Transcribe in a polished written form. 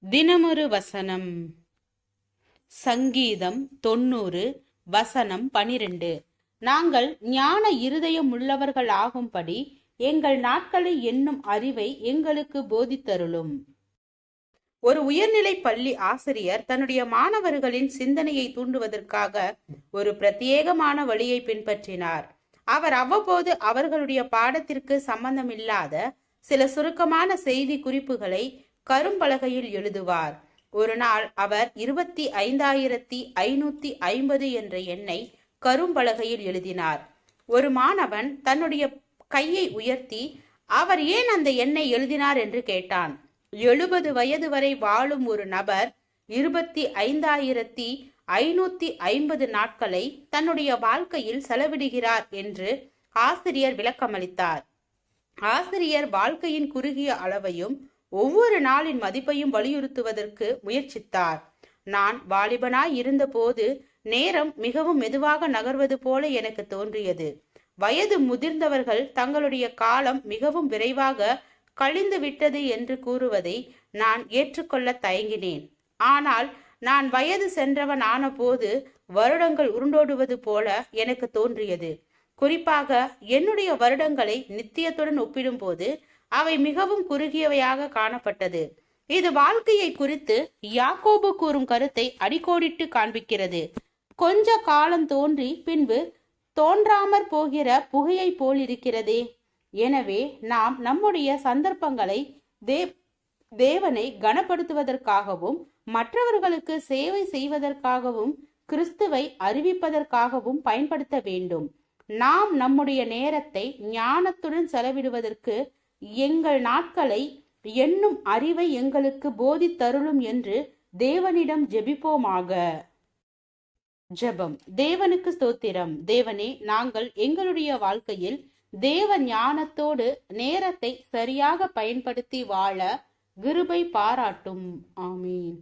தினமொரு வசனம். சங்கீதம் 90 வசனம் 12. நாங்கள் ஞான இருதயம் உள்ளவர்கள் ஆகும்படி எங்கள் நாட்களை எண்ணும் அறிவை எங்களுக்கு போதித்தருளும். ஒரு உயர்நிலை பள்ளி ஆசிரியர் தன்னுடைய மாணவர்களின் சிந்தனையை தூண்டுவதற்காக ஒரு பிரத்யேகமான வழியை பின்பற்றினார். அவர் அவ்வப்போது அவர்களுடைய பாடத்திற்கு சம்பந்தமில்லாத சில சுருக்கமான செய்தி குறிப்புகளை கரும்பலகையில் எழுதுவார். ஒரு நாள் அவர் 25,550 என்ற எண்ணை கரும்பலகையில் எழுதினார். ஒரு மாணவன் தன்னுடைய கையை உயர்த்தி அவர் ஏன் அந்த எண்ணை எழுதினார் என்று கேட்டான். 70 வயது வரை வாழும் ஒரு நபர் 25,550 நாட்களை தன்னுடைய வாழ்க்கையில் செலவிடுகிறார் என்று ஆசிரியர் விளக்கமளித்தார். ஆசிரியர் வாழ்க்கையின் குறுகிய அளவையும் ஒவ்வொரு நாளின் மதிப்பையும் வலியுறுத்துவதற்கு முயற்சித்தார். நான் வாலிபனாய் இருந்தபோது நேரம் மிகவும் மெதுவாக நகர்வது போல எனக்கு தோன்றியது. வயது முதிர்ந்தவர்கள் தங்களுடைய காலம் மிகவும் விரைவாக கழிந்து விட்டது என்று கூறுவதை நான் ஏற்றுக்கொள்ள தயங்கினேன். ஆனால் நான் வயது சென்றவன் ஆன போது வருடங்கள் உருண்டோடுவது போல எனக்கு தோன்றியது. குறிப்பாக என்னுடைய வருடங்களை நித்தியத்துடன் ஒப்பிடும்போது அவை மிகவும் குறுகியவையாக காணப்பட்டது. இது வாழ்க்கையை குறித்து யாக்கோபு கூறும் கருத்தை அடிக்கோடிட்டு காண்பிக்கிறது. கொஞ்ச காலம் தோன்றி பின்பு தோன்றாமற் போகிற புகையை போல் இருக்கிறதே. எனவே நாம் நம்முடைய சந்தர்ப்பங்களை தேவனை கனப்படுத்துவதற்காகவும் மற்றவர்களுக்கு சேவை செய்வதற்காகவும் கிறிஸ்துவை அறிவிப்பதற்காகவும் பயன்படுத்த வேண்டும். நாம் நம்முடைய நேரத்தை ஞானத்துடன் செலவிடுவதற்கு எங்கள் நாட்களை எண்ணும் அறிவை எங்களுக்கு போதித்தருளும் என்று தேவனிடம் ஜெபிப்போமாக. ஜெபம். தேவனுக்கு ஸ்தோத்திரம். தேவனே, நாங்கள் எங்களுடைய வாழ்க்கையில் தேவ ஞானத்தோடு நேரத்தை சரியாக பயன்படுத்தி வாழ கிருபை பாராட்டும். ஆமீன்.